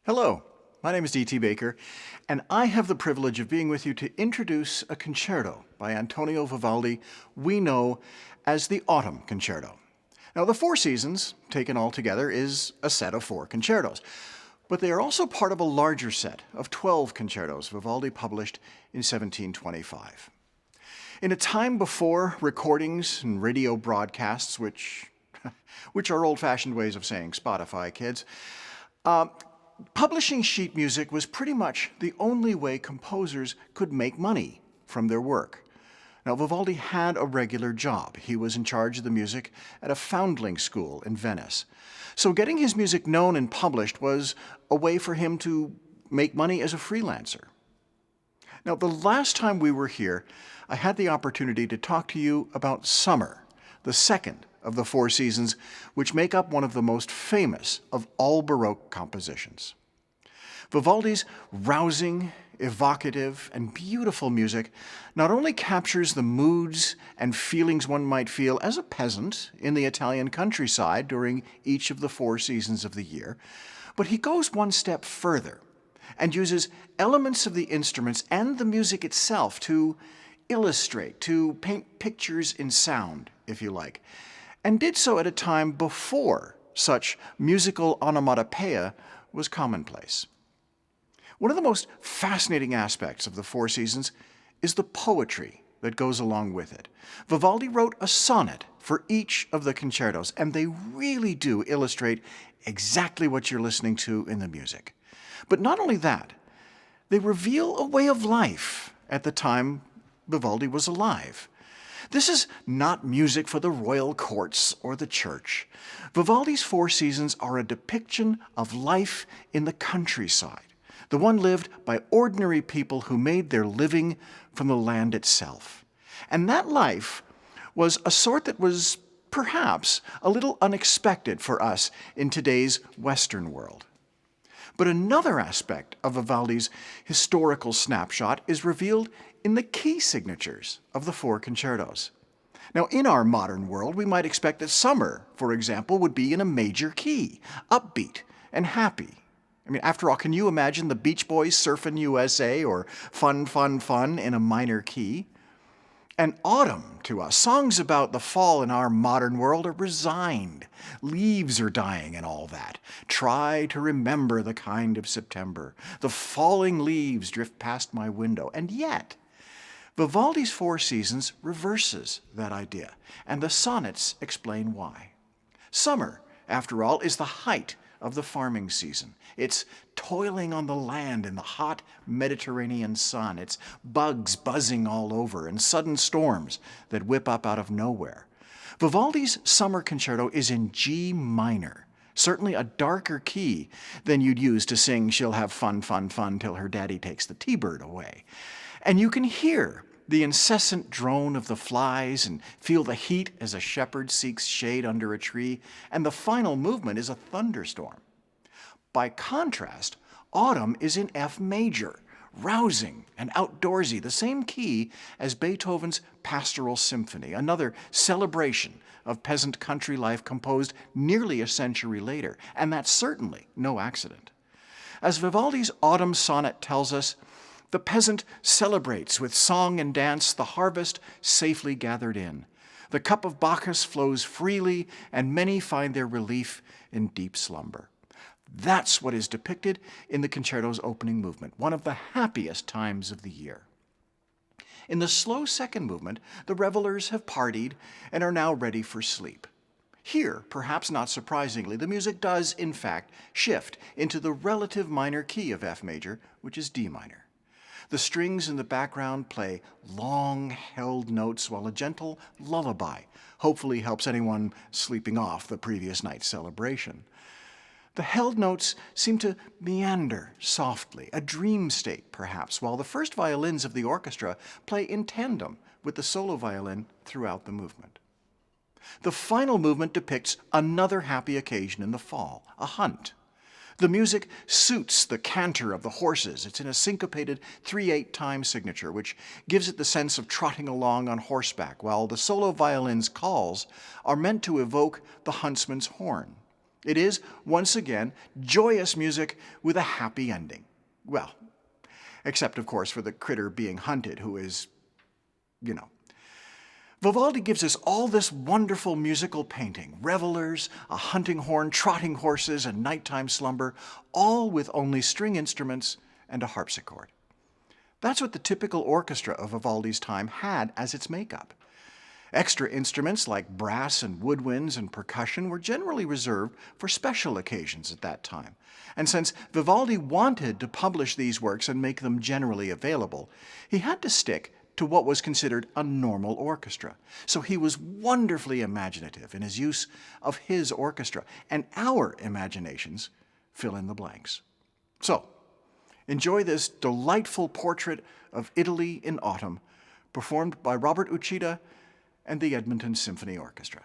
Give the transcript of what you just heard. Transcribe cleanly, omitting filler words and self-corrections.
Hello, my name is D.T. Baker, and I have the privilege of being with you to introduce a concerto by Antonio Vivaldi we know as the Autumn Concerto. Now, the Four Seasons, taken all together, is a set of 4 concertos, but they are also part of a larger set of 12 concertos Vivaldi published in 1725. In a time before recordings and radio broadcasts, which are old-fashioned ways of saying Spotify, kids, publishing sheet music was pretty much the only way composers could make money from their work. Now, Vivaldi had a regular job. He was in charge of the music at a foundling school in Venice. So getting his music known and published was a way for him to make money as a freelancer. Now, the last time we were here, I had the opportunity to talk to you about Summer, the second of the 4 seasons, which make up one of the most famous of all Baroque compositions. Vivaldi's rousing, evocative, and beautiful music not only captures the moods and feelings one might feel as a peasant in the Italian countryside during each of the 4 seasons of the year, but he goes one step further and uses elements of the instruments and the music itself to illustrate, to paint pictures in sound, if you like, and did so at a time before such musical onomatopoeia was commonplace. One of the most fascinating aspects of the 4 seasons is the poetry that goes along with it. Vivaldi wrote a sonnet for each of the concertos, and they really do illustrate exactly what you're listening to in the music. But not only that, they reveal a way of life at the time Vivaldi was alive. This is not music for the royal courts or the church. Vivaldi's 4 seasons are a depiction of life in the countryside, the one lived by ordinary people who made their living from the land itself. And that life was a sort that was perhaps a little unexpected for us in today's Western world. But another aspect of Vivaldi's historical snapshot is revealed in the key signatures of the 4 concertos. Now, in our modern world, we might expect that Summer, for example, would be in a major key, upbeat and happy. I mean, after all, can you imagine the Beach Boys Surfin' USA or Fun, Fun, Fun in a minor key? And Autumn, to us, songs about the fall in our modern world are resigned. Leaves are dying and all that. Try to remember the kind of September. The falling leaves drift past my window. And yet, Vivaldi's 4 seasons reverses that idea, and the sonnets explain why. Summer, after all, is the height of the farming season. It's toiling on the land in the hot Mediterranean sun. It's bugs buzzing all over and sudden storms that whip up out of nowhere. Vivaldi's Summer Concerto is in G minor, certainly a darker key than you'd use to sing She'll Have Fun, Fun, Fun Till Her Daddy Takes the T-Bird Away. And you can hear the incessant drone of the flies and feel the heat as a shepherd seeks shade under a tree, and the final movement is a thunderstorm. By contrast, Autumn is in F major, rousing and outdoorsy, the same key as Beethoven's Pastoral Symphony, another celebration of peasant country life composed nearly a century later, and that's certainly no accident. As Vivaldi's Autumn Sonnet tells us, the peasant celebrates with song and dance the harvest safely gathered in. The cup of Bacchus flows freely, and many find their relief in deep slumber. That's what is depicted in the concerto's opening movement, one of the happiest times of the year. In the slow second movement, the revelers have partied and are now ready for sleep. Here, perhaps not surprisingly, the music does, in fact, shift into the relative minor key of F major, which is D minor. The strings in the background play long, held notes while a gentle lullaby hopefully helps anyone sleeping off the previous night's celebration. The held notes seem to meander softly, a dream state perhaps, while the first violins of the orchestra play in tandem with the solo violin throughout the movement. The final movement depicts another happy occasion in the fall, a hunt. The music suits the canter of the horses. It's in a syncopated 3/8 time signature, which gives it the sense of trotting along on horseback, while the solo violin's calls are meant to evoke the huntsman's horn. It is, once again, joyous music with a happy ending. Well, except, of course, for the critter being hunted, who is, you know. Vivaldi gives us all this wonderful musical painting, revelers, a hunting horn, trotting horses, and nighttime slumber, all with only string instruments and a harpsichord. That's what the typical orchestra of Vivaldi's time had as its makeup. Extra instruments like brass and woodwinds and percussion were generally reserved for special occasions at that time. And since Vivaldi wanted to publish these works and make them generally available, he had to stick to what was considered a normal orchestra. So he was wonderfully imaginative in his use of his orchestra, and our imaginations fill in the blanks. So, enjoy this delightful portrait of Italy in autumn, performed by Robert Uchida and the Edmonton Symphony Orchestra.